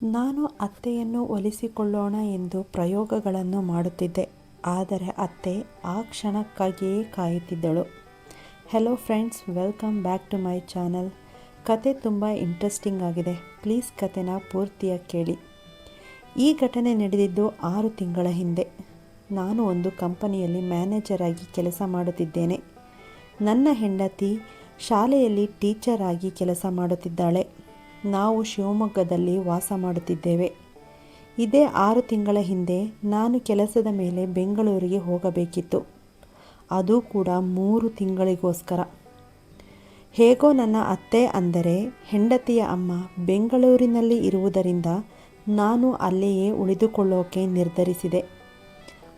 ನಾನು ಅತ್ತೆಯನ್ನು ಒಲಿಸಿಕೊಳ್ಳೋಣ ಎಂದು ಪ್ರಯೋಗಗಳನ್ನು ಮಾಡುತ್ತಿದ್ದೆ. ಆದರೆ ಅತ್ತೆ ಆ ಕ್ಷಣಕ್ಕಾಗಿಯೇ ಕಾಯುತ್ತಿದ್ದಳು. Hello friends, welcome back to my channel. ಕತೆ ತುಂಬ ಇಂಟ್ರೆಸ್ಟಿಂಗ್ ಆಗಿದೆ. ಪ್ಲೀಸ್ ಕತೆನ ಪೂರ್ತಿಯಾಗಿ ಕೇಳಿ. ಈ ಘಟನೆ ನಡೆದಿದ್ದು 6 ತಿಂಗಳ ಹಿಂದೆ. ನಾನು ಒಂದು ಕಂಪನಿಯಲ್ಲಿ ಮ್ಯಾನೇಜರ್ ಆಗಿ ಕೆಲಸ ಮಾಡುತ್ತಿದ್ದೇನೆ. ನನ್ನ ಹೆಂಡತಿ ಶಾಲೆಯಲ್ಲಿ ಟೀಚರ್ ಆಗಿ ಕೆಲಸ ಮಾಡುತ್ತಿದ್ದಾಳೆ. ನಾವು ಶಿವಮೊಗ್ಗದಲ್ಲಿ ವಾಸ ಮಾಡುತ್ತಿದ್ದೇವೆ. ಇದೇ 6 ತಿಂಗಳ ಹಿಂದೆ ನಾನು ಕೆಲಸದ ಮೇಲೆ ಬೆಂಗಳೂರಿಗೆ ಹೋಗಬೇಕಿತ್ತು. ಅದು ಕೂಡ 3 ತಿಂಗಳಿಗೋಸ್ಕರ. ಹೇಗೋ ನನ್ನ ಅತ್ತೆ ಅಂದರೆ ಹೆಂಡತಿಯ ಅಮ್ಮ ಬೆಂಗಳೂರಿನಲ್ಲಿ ಇರುವುದರಿಂದ ನಾನು ಅಲ್ಲಿಯೇ ಉಳಿದುಕೊಳ್ಳೋಕೆ ನಿರ್ಧರಿಸಿದೆ.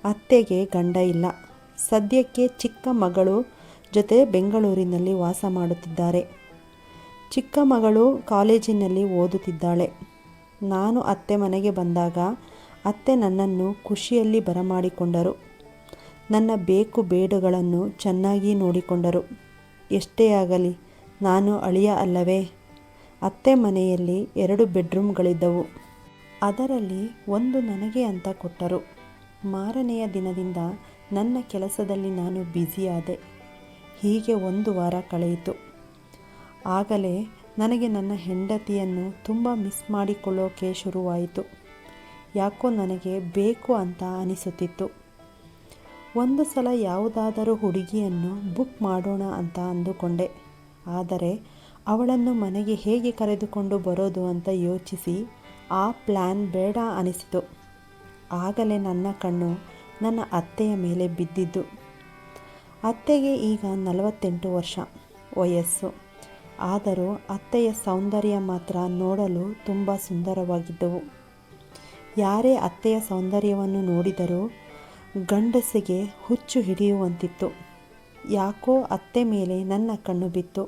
ಅತ್ತೆಗೆ ಗಂಡ ಇಲ್ಲ. ಸದ್ಯಕ್ಕೆ ಚಿಕ್ಕ ಮಗಳು ಜೊತೆ ಬೆಂಗಳೂರಿನಲ್ಲಿ ವಾಸ ಮಾಡುತ್ತಿದ್ದಾರೆ. ಚಿಕ್ಕ ಮಗಳು ಕಾಲೇಜಿನಲ್ಲಿ ಓದುತ್ತಿದ್ದಾಳೆ. ನಾನು ಅತ್ತೆ ಮನೆಗೆ ಬಂದಾಗ ಅತ್ತೆ ನನ್ನನ್ನು ಖುಷಿಯಲ್ಲಿ ಬರಮಾಡಿಕೊಂಡರು. ನನ್ನ ಬೇಕು ಬೇಡಗಳನ್ನು ಚೆನ್ನಾಗಿ ನೋಡಿಕೊಂಡರು. ಎಷ್ಟೇ ಆಗಲಿ ನಾನು ಅಳಿಯ ಅಲ್ಲವೇ. ಅತ್ತೆ ಮನೆಯಲ್ಲಿ 2 ಬೆಡ್ರೂಮ್ಗಳಿದ್ದವು. ಅದರಲ್ಲಿ ಒಂದು ನನಗೆ ಅಂತ ಕೊಟ್ಟರು. ಮಾರನೆಯ ದಿನದಿಂದ ನನ್ನ ಕೆಲಸದಲ್ಲಿ ನಾನು ಬ್ಯುಸಿಯಾದೆ. ಹೀಗೆ 1 ವಾರ ಕಳೆಯಿತು. ಆಗಲೇ ನನಗೆ ನನ್ನ ಹೆಂಡತಿಯನ್ನು ತುಂಬ ಮಿಸ್ ಮಾಡಿಕೊಳ್ಳೋಕೆ ಶುರುವಾಯಿತು. ಯಾಕೋ ನನಗೆ ಬೇಕು ಅಂತ ಅನಿಸುತ್ತಿತ್ತು. ಒಂದು ಸಲ ಯಾವುದಾದರೂ ಹುಡುಗಿಯನ್ನು ಬುಕ್ ಮಾಡೋಣ ಅಂತ ಅಂದುಕೊಂಡೆ. ಆದರೆ ಅವಳನ್ನು ಮನೆಗೆ ಹೇಗೆ ಕರೆದುಕೊಂಡು ಬರೋದು ಅಂತ ಯೋಚಿಸಿ ಆ ಪ್ಲ್ಯಾನ್ ಬೇಡ ಅನಿಸಿತು. ಆಗಲೇ ನನ್ನ ಕಣ್ಣು ನನ್ನ ಅತ್ತೆಯ ಮೇಲೆ ಬಿದ್ದಿದ್ದು. ಅತ್ತೆಗೆ ಈಗ 48 ವರ್ಷ ವಯಸ್ಸು. ಆದರೂ ಅತ್ತೆಯ ಸೌಂದರ್ಯ ಮಾತ್ರ ನೋಡಲು ತುಂಬ ಸುಂದರವಾಗಿದ್ದವು. ಯಾರೇ ಅತ್ತೆಯ ಸೌಂದರ್ಯವನ್ನು ನೋಡಿದರೂ ಗಂಡಸಿಗೆ ಹುಚ್ಚು ಹಿಡಿಯುವಂತಿತ್ತು. ಯಾಕೋ ಅತ್ತೆ ಮೇಲೆ ನನ್ನ ಕಣ್ಣು ಬಿತ್ತು.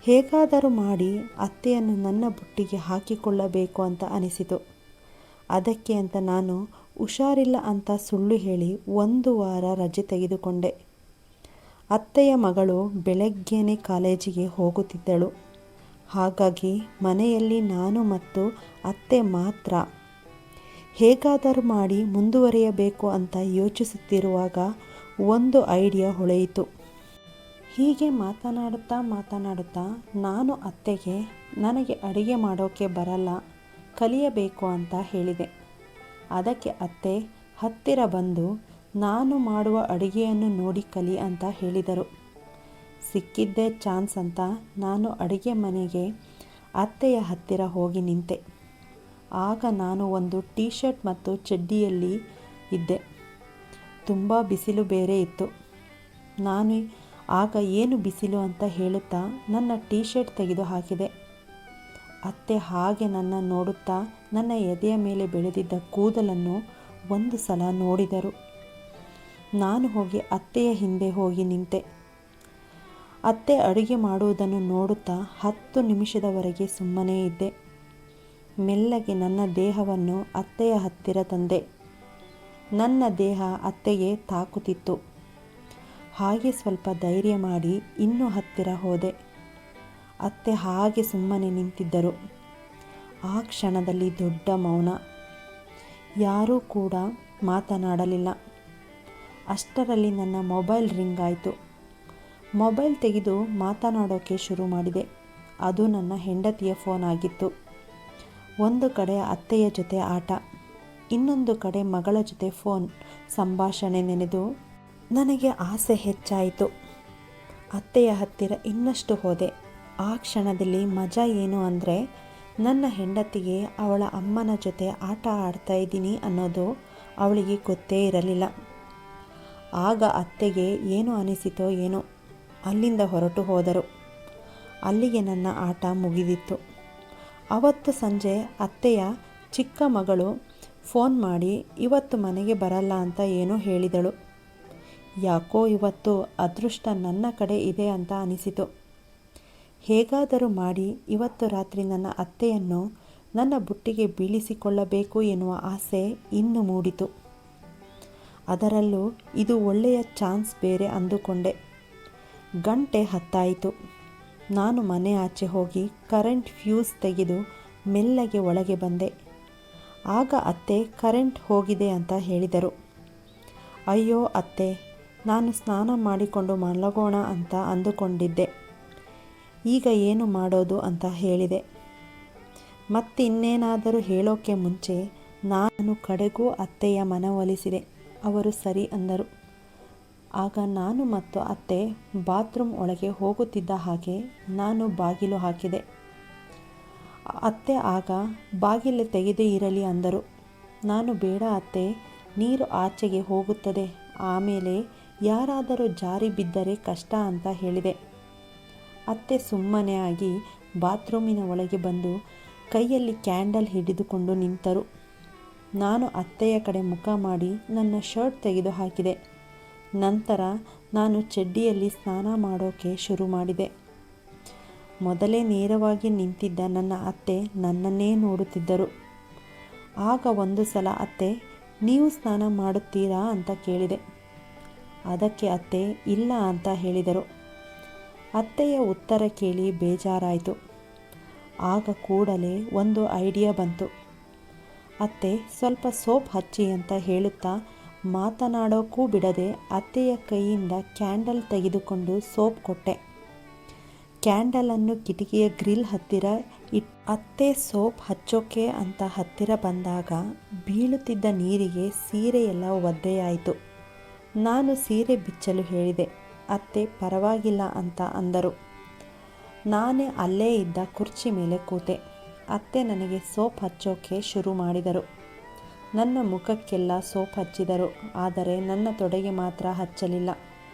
ಹೇಗಾದರೂ ಮಾಡಿ ಅತ್ತೆಯನ್ನು ನನ್ನ ಬುಟ್ಟಿಗೆ ಹಾಕಿಕೊಳ್ಳಬೇಕು ಅಂತ ಅನಿಸಿತು. ಅದಕ್ಕೆ ಅಂತ ನಾನು ಹುಷಾರಿಲ್ಲ ಅಂತ ಸುಳ್ಳು ಹೇಳಿ 1 ವಾರ ರಜೆ ತೆಗೆದುಕೊಂಡೆ. ಅತ್ತೆಯ ಮಗಳು ಬೆಳಗ್ಗೆನೇ ಕಾಲೇಜಿಗೆ ಹೋಗುತ್ತಿದ್ದಳು. ಹಾಗಾಗಿ ಮನೆಯಲ್ಲಿ ನಾನು ಮತ್ತು ಅತ್ತೆ ಮಾತ್ರ. ಹೇಗಾದರೂ ಮಾಡಿ ಮುಂದುವರಿಯಬೇಕು ಅಂತ ಯೋಚಿಸುತ್ತಿರುವಾಗ ಒಂದು ಐಡಿಯಾ ಹೊಳೆಯಿತು. ಹೀಗೆ ಮಾತನಾಡುತ್ತಾ ನಾನು ಅತ್ತೆಗೆ ನನಗೆ ಅಡುಗೆ ಮಾಡೋಕ್ಕೆ ಬರಲ್ಲ, ಕಲಿಯಬೇಕು ಅಂತ ಹೇಳಿದೆ. ಅದಕ್ಕೆ ಅತ್ತೆ ಹತ್ತಿರ ಬಂದು ನಾನು ಮಾಡುವ ಅಡುಗೆಯನ್ನು ನೋಡಿ ಕಲಿ ಅಂತ ಹೇಳಿದರು. ಸಿಕ್ಕಿದ್ದೇ ಚಾನ್ಸ್ ಅಂತ ನಾನು ಅಡುಗೆ ಮನೆಗೆ ಅತ್ತೆಯ ಹತ್ತಿರ ಹೋಗಿ ನಿಂತೆ. ಆಗ ನಾನು ಒಂದು ಟೀ ಶರ್ಟ್ ಮತ್ತು ಚಡ್ಡಿಯಲ್ಲಿ ಇದ್ದೆ. ತುಂಬ ಬಿಸಿಲು ಬೇರೆ ಇತ್ತು. ನಾನು ಆಗ ಏನು ಬಿಸಿಲು ಅಂತ ಹೇಳುತ್ತಾ ನನ್ನ ಟೀ ಶರ್ಟ್ ತೆಗೆದು ಹಾಕಿದೆ. ಅತ್ತೆ ಹಾಗೆ ನನ್ನ ನೋಡುತ್ತಾ ನನ್ನ ಎದೆಯ ಮೇಲೆ ಬೆಳೆದಿದ್ದ ಕೂದಲನ್ನು ಒಂದು ಸಲ ನೋಡಿದರು. ನಾನು ಹೋಗಿ ಅತ್ತೆಯ ಹಿಂದೆ ಹೋಗಿ ನಿಂತೆ. ಅತ್ತೆ ಅಡುಗೆ ಮಾಡುವುದನ್ನು ನೋಡುತ್ತಾ 10 ನಿಮಿಷದವರೆಗೆ ಸುಮ್ಮನೇ ಇದ್ದೆ. ಮೆಲ್ಲಗೆ ನನ್ನ ದೇಹವನ್ನು ಅತ್ತೆಯ ಹತ್ತಿರ ತಂದೆ. ನನ್ನ ದೇಹ ಅತ್ತೆಗೆ ತಾಕುತ್ತಿತ್ತು. ಹಾಗೆ ಸ್ವಲ್ಪ ಧೈರ್ಯ ಮಾಡಿ ಇನ್ನೂ ಹತ್ತಿರ ಹೋದೆ. ಅತ್ತೆ ಹಾಗೆ ಸುಮ್ಮನೆ ನಿಂತಿದ್ದರು. ಆ ಕ್ಷಣದಲ್ಲಿ ದೊಡ್ಡ ಮೌನ. ಯಾರೂ ಕೂಡ ಮಾತನಾಡಲಿಲ್ಲ. ಅಷ್ಟರಲ್ಲಿ ನನ್ನ ಮೊಬೈಲ್ ರಿಂಗ್ ಆಯಿತು. ಮೊಬೈಲ್ ತೆಗೆದು ಮಾತನಾಡೋಕ್ಕೆ ಶುರು ಮಾಡಿದೆ. ಅದು ನನ್ನ ಹೆಂಡತಿಯ ಫೋನ್ ಆಗಿತ್ತು. ಒಂದು ಕಡೆ ಅತ್ತೆಯ ಜೊತೆ ಆಟ, ಇನ್ನೊಂದು ಕಡೆ ಮಗಳ ಜೊತೆ ಫೋನ್ ಸಂಭಾಷಣೆ ನೆನೆದು ನನಗೆ ಆಸೆ ಹೆಚ್ಚಾಯಿತು. ಅತ್ತೆಯ ಹತ್ತಿರ ಇನ್ನಷ್ಟು ಹೋದೆ. ಆ ಕ್ಷಣದಲ್ಲಿ ಮಜಾ ಏನು ಅಂದರೆ ನನ್ನ ಹೆಂಡತಿಗೆ ಅವಳ ಅಮ್ಮನ ಜೊತೆ ಆಟ ಆಡ್ತಾ ಇದ್ದೀನಿ ಅನ್ನೋದು ಅವಳಿಗೆ ಗೊತ್ತೇ ಇರಲಿಲ್ಲ. ಆಗ ಅತ್ತೆಗೆ ಏನು ಅನಿಸಿತೋ ಏನೋ, ಅಲ್ಲಿಂದ ಹೊರಟು ಹೋದರು. ಅಲ್ಲಿಗೆ ನನ್ನ ಆಟ ಮುಗಿದಿತ್ತು. ಅವತ್ತು ಸಂಜೆ ಅತ್ತೆಯ ಚಿಕ್ಕ ಮಗಳು ಫೋನ್ ಮಾಡಿ ಇವತ್ತು ಮನೆಗೆ ಬರಲ್ಲ ಅಂತ ಏನೋ ಹೇಳಿದಳು. ಯಾಕೋ ಇವತ್ತು ಅದೃಷ್ಟ ನನ್ನ ಕಡೆ ಇದೆ ಅಂತ ಅನಿಸಿತು. ಹೇಗಾದರೂ ಮಾಡಿ ಇವತ್ತು ರಾತ್ರಿ ನನ್ನ ಅತ್ತೆಯನ್ನು ನನ್ನ ಬುಟ್ಟಿಗೆ ಬೀಳಿಸಿಕೊಳ್ಳಬೇಕು ಎನ್ನುವ ಆಸೆ ಇನ್ನೂ ಮೂಡಿತು. ಅದರಲ್ಲೂ ಇದು ಒಳ್ಳೆಯ ಚಾನ್ಸ್ ಬೇರೆ ಅಂದುಕೊಂಡೆ. ಗಂಟೆ 10 ಆಯಿತು. ನಾನು ಮನೆ ಆಚೆ ಹೋಗಿ ಕರೆಂಟ್ ಫ್ಯೂಸ್ ತೆಗೆದು ಮೆಲ್ಲಗೆ ಒಳಗೆ ಬಂದೆ. ಆಗ ಅತ್ತೆ ಕರೆಂಟ್ ಹೋಗಿದೆ ಅಂತ ಹೇಳಿದರು. ಅಯ್ಯೋ ಅತ್ತೆ, ನಾನು ಸ್ನಾನ ಮಾಡಿಕೊಂಡು ಮಲಗೋಣ ಅಂತ ಅಂದುಕೊಂಡಿದ್ದೆ. ಈಗ ಏನು ಮಾಡೋದು ಅಂತ ಹೇಳಿದೆ. ಮತ್ತಿನ್ನೇನಾದರೂ ಹೇಳೋಕ್ಕೆ ಮುಂಚೆ ನಾನು ಕಡೆಗೂ ಅತ್ತೆಯ ಮನವೊಲಿಸಿದೆ. ಅವರು ಸರಿ ಅಂದರು. ಆಗ ನಾನು ಮತ್ತು ಅತ್ತೆ ಬಾತ್ರೂಮ್ ಒಳಗೆ ಹೋಗುತ್ತಿದ್ದ ಹಾಗೆ ನಾನು ಬಾಗಿಲು ಹಾಕಿದೆ. ಅತ್ತೆ ಆಗ ಬಾಗಿಲು ತೆಗೆದೇ ಇರಲಿ ಅಂದರು. ನಾನು ಬೇಡ ಅತ್ತೆ, ನೀರು ಆಚೆಗೆ ಹೋಗುತ್ತದೆ, ಆಮೇಲೆ ಯಾರಾದರೂ ಜಾರಿ ಬಿದ್ದರೆ ಕಷ್ಟ ಅಂತ ಹೇಳಿದೆ. ಅತ್ತೆ ಸುಮ್ಮನೆ ಆಗಿ ಬಾತ್ರೂಮಿನ ಒಳಗೆ ಬಂದು ಕೈಯಲ್ಲಿ ಕ್ಯಾಂಡಲ್ ಹಿಡಿದುಕೊಂಡು ನಿಂತರು. ನಾನು ಅತ್ತೆಯ ಕಡೆ ಮುಖ ಮಾಡಿ ನನ್ನ ಶರ್ಟ್ ತೆಗೆದು ಹಾಕಿದೆ. ನಂತರ ನಾನು ಚಡ್ಡಿಯಲ್ಲಿ ಸ್ನಾನ ಮಾಡೋಕ್ಕೆ ಶುರು ಮಾಡಿದೆ. ಮೊದಲೇ ನೇರವಾಗಿ ನಿಂತಿದ್ದ ನನ್ನ ಅತ್ತೆ ನನ್ನನ್ನೇ ನೋಡುತ್ತಿದ್ದರು. ಆಗ ಒಂದು ಸಲ ಅತ್ತೆ, ನೀವು ಸ್ನಾನ ಮಾಡುತ್ತೀರಾ ಅಂತ ಕೇಳಿದೆ. ಅದಕ್ಕೆ ಅತ್ತೆ ಇಲ್ಲ ಅಂತ ಹೇಳಿದರು. ಅತ್ತೆಯ ಉತ್ತರ ಕೇಳಿ ಬೇಜಾರಾಯಿತು. ಆಗ ಕೂಡಲೇ ಒಂದು ಐಡಿಯಾ ಬಂತು. ಅತ್ತೆ ಸ್ವಲ್ಪ ಸೋಪ್ ಹಚ್ಚಿ ಅಂತ ಹೇಳುತ್ತಾ ಮಾತನಾಡೋಕ್ಕೂ ಬಿಡದೆ ಅತ್ತೆಯ ಕೈಯಿಂದ ಕ್ಯಾಂಡಲ್ ತೆಗೆದುಕೊಂಡು ಸೋಪ್ ಕೊಟ್ಟೆ. ಕ್ಯಾಂಡಲನ್ನು ಕಿಟಕಿಯ ಗ್ರಿಲ್ ಹತ್ತಿರ ಅತ್ತೆ ಸೋಪ್ ಹಚ್ಚೋಕೆ ಅಂತ ಹತ್ತಿರ ಬಂದಾಗ ಬೀಳುತ್ತಿದ್ದ ನೀರಿಗೆ ಸೀರೆಯೆಲ್ಲ ಒದ್ದೆಯಾಯಿತು. ನಾನು ಸೀರೆ ಬಿಚ್ಚಲು ಹೇಳಿದೆ. ಅತ್ತೆ ಪರವಾಗಿಲ್ಲ ಅಂತ ಅಂದರು. ನಾನೇ ಅಲ್ಲೇ ಇದ್ದ ಕುರ್ಚಿ ಮೇಲೆ ಕೂತೆ. ಅತ್ತೆ ನನಗೆ ಸೋಪ್ ಹಚ್ಚೋಕೆ ಶುರು ಮಾಡಿದರು. ನನ್ನ ಮುಖಕ್ಕೆಲ್ಲ ಸೋಪ್ ಹಚ್ಚಿದರು, ಆದರೆ ನನ್ನ ತೊಡೆಗೆ ಮಾತ್ರ ಹಚ್ಚಲಿಲ್ಲ.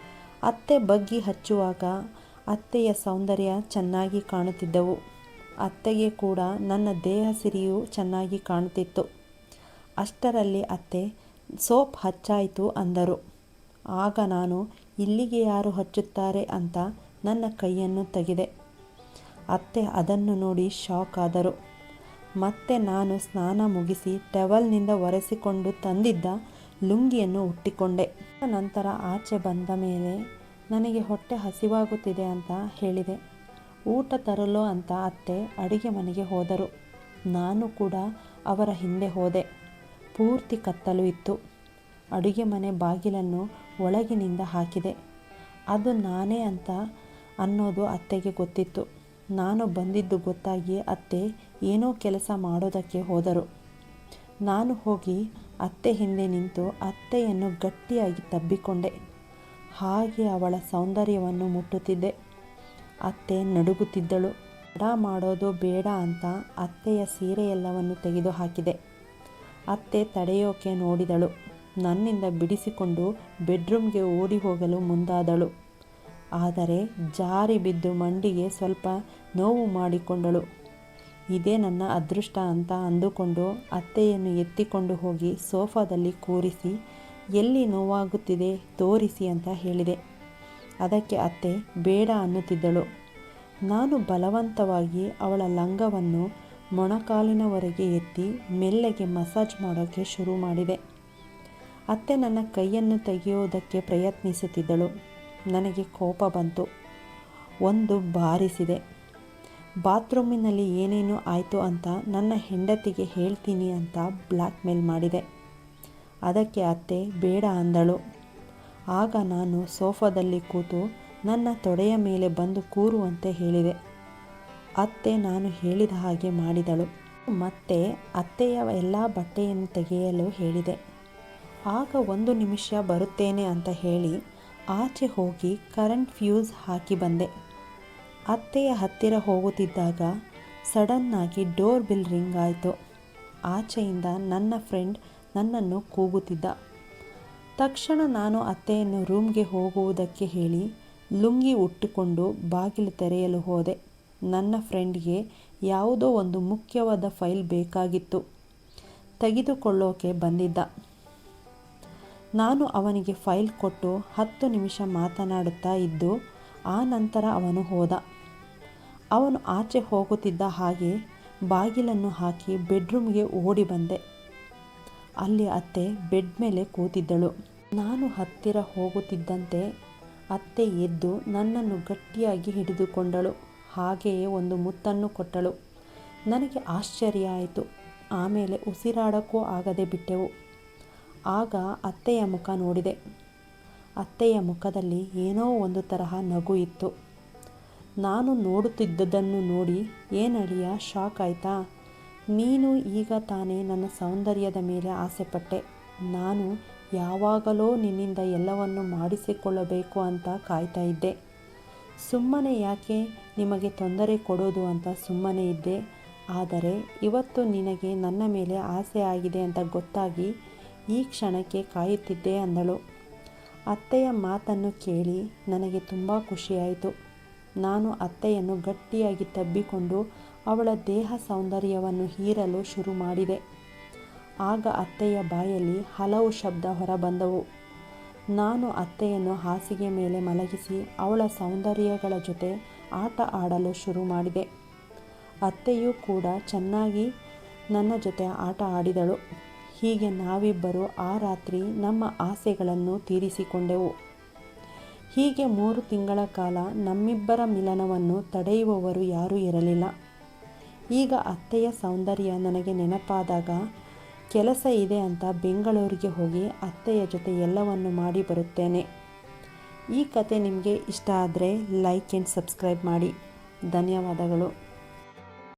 ಅತ್ತೆ ಬಗ್ಗಿ ಹಚ್ಚುವಾಗ ಅತ್ತೆಯ ಸೌಂದರ್ಯ ಚೆನ್ನಾಗಿ ಕಾಣುತ್ತಿದ್ದವು. ಅತ್ತೆಗೆ ಕೂಡ ನನ್ನ ದೇಹ ಸಿರಿಯು ಚೆನ್ನಾಗಿ ಕಾಣುತ್ತಿತ್ತು. ಅಷ್ಟರಲ್ಲಿ ಅತ್ತೆ ಸೋಪ್ ಹಚ್ಚಾಯಿತು ಅಂದರು. ಆಗ ನಾನು ಇಲ್ಲಿಗೆ ಯಾರು ಹಚ್ಚುತ್ತಾರೆ ಅಂತ ನನ್ನ ಕೈಯನ್ನು ತೆಗೆದೆ. ಅತ್ತೆ ಅದನ್ನು ನೋಡಿ ಶಾಕ್ ಆದರು. ಮತ್ತೆ ನಾನು ಸ್ನಾನ ಮುಗಿಸಿ ಟವೆಲ್ನಿಂದ ಒರೆಸಿಕೊಂಡು ತಂದಿದ್ದ ಲುಂಗಿಯನ್ನು ಉಟ್ಟಿಕೊಂಡೆ. ನಂತರ ಆಚೆ ಬಂದ ಮೇಲೆ ನನಗೆ ಹೊಟ್ಟೆ ಹಸಿವಾಗುತ್ತಿದೆ ಅಂತ ಹೇಳಿದೆ. ಊಟ ತರಲು ಅಂತ ಅತ್ತೆ ಅಡುಗೆ ಮನೆಗೆ ಹೋದರು. ನಾನು ಕೂಡ ಅವರ ಹಿಂದೆ ಹೋದೆ. ಪೂರ್ತಿ ಕತ್ತಲು ಇತ್ತು. ಅಡುಗೆ ಮನೆ ಬಾಗಿಲನ್ನು ಒಳಗಿನಿಂದ ಹಾಕಿದೆ. ಅದು ನಾನೇ ಅಂತ ಅನ್ನೋದು ಅತ್ತೆಗೆ ಗೊತ್ತಿತ್ತು. ನಾನು ಬಂದಿದ್ದು ಗೊತ್ತಾಗಿ ಅತ್ತೆ ಏನೋ ಕೆಲಸ ಮಾಡೋದಕ್ಕೆ ಹೋದರು. ನಾನು ಹೋಗಿ ಅತ್ತೆ ಹಿಂದೆ ನಿಂತು ಅತ್ತೆಯನ್ನು ಗಟ್ಟಿಯಾಗಿ ತಬ್ಬಿಕೊಂಡೆ. ಹಾಗೆ ಅವಳ ಸೌಂದರ್ಯವನ್ನು ಮುಟ್ಟುತ್ತಿದ್ದೆ. ಅತ್ತೆ ನಡುಗುತ್ತಿದ್ದಳು. ತಡ ಮಾಡೋದು ಬೇಡ ಅಂತ ಅತ್ತೆಯ ಸೀರೆಯೆಲ್ಲವನ್ನು ತೆಗೆದು ಹಾಕಿದೆ. ಅತ್ತೆ ತಡೆಯೋಕೆ ನೋಡಿದಳು. ನನ್ನಿಂದ ಬಿಡಿಸಿಕೊಂಡು ಬೆಡ್ರೂಮ್ಗೆ ಓಡಿ ಹೋಗಲು ಮುಂದಾದಳು. ಆದರೆ ಜಾರಿ ಬಿದ್ದು ಮಂಡಿಗೆ ಸ್ವಲ್ಪ ನೋವು ಮಾಡಿಕೊಂಡಳು. ಇದೇ ನನ್ನ ಅದೃಷ್ಟ ಅಂತ ಅಂದುಕೊಂಡು ಅತ್ತೆಯನ್ನು ಎತ್ತಿಕೊಂಡು ಹೋಗಿ ಸೋಫಾದಲ್ಲಿ ಕೂರಿಸಿ ಎಲ್ಲಿ ನೋವಾಗುತ್ತಿದೆ ತೋರಿಸಿ ಅಂತ ಹೇಳಿದೆ. ಅದಕ್ಕೆ ಅತ್ತೆ ಬೇಡ ಅನ್ನುತ್ತಿದ್ದಳು. ನಾನು ಬಲವಂತವಾಗಿ ಅವಳ ಲಂಗವನ್ನು ಮೊಣಕಾಲಿನವರೆಗೆ ಎತ್ತಿ ಮೆಲ್ಲಗೆ ಮಸಾಜ್ ಮಾಡೋಕ್ಕೆ ಶುರು ಮಾಡಿದೆ. ಅತ್ತೆ ನನ್ನ ಕೈಯನ್ನು ತೆಗೆಯುವುದಕ್ಕೆ ಪ್ರಯತ್ನಿಸುತ್ತಿದ್ದಳು. ನನಗೆ ಕೋಪ ಬಂತು. ಒಂದು ಬಾರಿಸಿದೆ. ಬಾತ್ರೂಮಿನಲ್ಲಿ ಏನೇನು ಆಯಿತು ಅಂತ ನನ್ನ ಹೆಂಡತಿಗೆ ಹೇಳ್ತೀನಿ ಅಂತ ಬ್ಲ್ಯಾಕ್ ಮೇಲ್ ಮಾಡಿದೆ. ಅದಕ್ಕೆ ಅತ್ತೆ ಬೇಡ ಅಂದಳು. ಆಗ ನಾನು ಸೋಫಾದಲ್ಲಿ ಕೂತು ನನ್ನ ತೊಡೆಯ ಮೇಲೆ ಬಂದು ಕೂರುವಂತೆ ಹೇಳಿದೆ. ಅತ್ತೆ ನಾನು ಹೇಳಿದ ಹಾಗೆ ಮಾಡಿದಳು. ಮತ್ತೆ ಅತ್ತೆಯ ಎಲ್ಲ ಬಟ್ಟೆಯನ್ನು ತೆಗೆಯಲು ಹೇಳಿದೆ. ಆಗ 1 ನಿಮಿಷ ಬರುತ್ತೇನೆ ಅಂತ ಹೇಳಿ ಆಚೆ ಹೋಗಿ ಕರೆಂಟ್ ಫ್ಯೂಸ್ ಹಾಕಿ ಬಂದೆ. ಅತ್ತೆಯ ಹತ್ತಿರ ಹೋಗುತ್ತಿದ್ದಾಗ ಸಡನ್ನಾಗಿ ಡೋರ್ ಬೆಲ್ ರಿಂಗ್ ಆಯಿತು. ಆಚೆಯಿಂದ ನನ್ನ ಫ್ರೆಂಡ್ ನನ್ನನ್ನು ಕೂಗುತ್ತಿದ್ದ. ತಕ್ಷಣ ನಾನು ಅತ್ತೆಯನ್ನು ರೂಮ್ಗೆ ಹೋಗುವುದಕ್ಕೆ ಹೇಳಿ ಲುಂಗಿ ಉಟ್ಟುಕೊಂಡು ಬಾಗಿಲು ತೆರೆಯಲು ಹೋದೆ. ನನ್ನ ಫ್ರೆಂಡ್ಗೆ ಯಾವುದೋ ಒಂದು ಮುಖ್ಯವಾದ ಫೈಲ್ ಬೇಕಾಗಿತ್ತು, ತೆಗೆದುಕೊಳ್ಳೋಕೆ ಬಂದಿದ್ದ. ನಾನು ಅವನಿಗೆ ಫೈಲ್ ಕೊಟ್ಟು 10 ನಿಮಿಷ ಮಾತನಾಡುತ್ತಾ ಇದ್ದು ಆ ನಂತರ ಅವನು ಹೋದ. ಅವನು ಆಚೆ ಹೋಗುತ್ತಿದ್ದ ಹಾಗೆ ಬಾಗಿಲನ್ನು ಹಾಕಿ ಬೆಡ್ರೂಮ್ಗೆ ಓಡಿ ಬಂದೆ. ಅಲ್ಲಿ ಅತ್ತೆ ಬೆಡ್ ಮೇಲೆ ಕೂತಿದ್ದಳು. ನಾನು ಹತ್ತಿರ ಹೋಗುತ್ತಿದ್ದಂತೆ ಅತ್ತೆ ಎದ್ದು ನನ್ನನ್ನು ಗಟ್ಟಿಯಾಗಿ ಹಿಡಿದುಕೊಂಡಳು. ಹಾಗೆಯೇ ಒಂದು ಮುತ್ತನ್ನು ಕೊಟ್ಟಳು. ನನಗೆ ಆಶ್ಚರ್ಯ ಆಯಿತು. ಆಮೇಲೆ ಉಸಿರಾಡೋಕ್ಕೂ ಆಗದೆ ಬಿಟ್ಟೆವು. ಆಗ ಅತ್ತೆಯ ಮುಖ ನೋಡಿದೆ. ಅತ್ತೆಯ ಮುಖದಲ್ಲಿ ಏನೋ ಒಂದು ತರಹ ನಗು ಇತ್ತು. ನಾನು ನೋಡುತ್ತಿದ್ದದನ್ನು ನೋಡಿ, ಏನಳಿಯ ಶಾಕ್ ಆಯಿತಾ? ನೀನು ಈಗ ತಾನೇ ನನ್ನ ಸೌಂದರ್ಯದ ಮೇಲೆ ಆಸೆಪಟ್ಟೆ. ನಾನು ಯಾವಾಗಲೋ ನಿನ್ನಿಂದ ಎಲ್ಲವನ್ನು ಮಾಡಿಸಿಕೊಳ್ಳಬೇಕು ಅಂತ ಕಾಯ್ತಾ ಇದ್ದೆ. ಸುಮ್ಮನೆ ಯಾಕೆ ನಿಮಗೆ ತೊಂದರೆ ಕೊಡೋದು ಅಂತ ಸುಮ್ಮನೆ ಇದ್ದೆ. ಆದರೆ ಇವತ್ತು ನಿನಗೆ ನನ್ನ ಮೇಲೆ ಆಸೆ ಆಗಿದೆ ಅಂತ ಗೊತ್ತಾಗಿ ಈ ಕ್ಷಣಕ್ಕೆ ಕಾಯುತ್ತಿದ್ದೆ ಅಂದಳು. ಅತ್ತೆಯ ಮಾತನ್ನು ಕೇಳಿ ನನಗೆ ತುಂಬ ಖುಷಿಯಾಯಿತು. ನಾನು ಅತ್ತೆಯನ್ನು ಗಟ್ಟಿಯಾಗಿ ತಬ್ಬಿಕೊಂಡು ಅವಳ ದೇಹ ಸೌಂದರ್ಯವನ್ನು ಹೀರಲು ಶುರು ಮಾಡಿದೆ. ಆಗ ಅತ್ತೆಯ ಬಾಯಲ್ಲಿ ಹಲವು ಶಬ್ದ ಹೊರಬಂದವು. ನಾನು ಅತ್ತೆಯನ್ನು ಹಾಸಿಗೆ ಮೇಲೆ ಮಲಗಿಸಿ ಅವಳ ಸೌಂದರ್ಯಗಳ ಜೊತೆ ಆಟ ಆಡಲು ಶುರು ಮಾಡಿದೆ. ಅತ್ತೆಯೂ ಕೂಡ ಚೆನ್ನಾಗಿ ನನ್ನ ಜೊತೆ ಆಟ ಆಡಿದಳು. ಹೀಗೆ ನಾವಿಬ್ಬರು ಆ ರಾತ್ರಿ ನಮ್ಮ ಆಸೆಗಳನ್ನು ತೀರಿಸಿಕೊಂಡೆವು. ಹೀಗೆ 3 ತಿಂಗಳ ಕಾಲ ನಮ್ಮಿಬ್ಬರ ಮಿಲನವನ್ನು ತಡೆಯುವವರು ಯಾರೂ ಇರಲಿಲ್ಲ. ಈಗ ಅತ್ತೆಯ ಸೌಂದರ್ಯ ನನಗೆ ನೆನಪಾದಾಗ ಕೆಲಸ ಇದೆ ಅಂತ ಬೆಂಗಳೂರಿಗೆ ಹೋಗಿ ಅತ್ತೆಯ ಜೊತೆ ಎಲ್ಲವನ್ನು ಮಾಡಿ ಬರುತ್ತೇನೆ. ಈ ಕತೆ ನಿಮಗೆ ಇಷ್ಟ ಆದರೆ ಲೈಕ್ ಆ್ಯಂಡ್ ಸಬ್ಸ್ಕ್ರೈಬ್ ಮಾಡಿ. ಧನ್ಯವಾದಗಳು.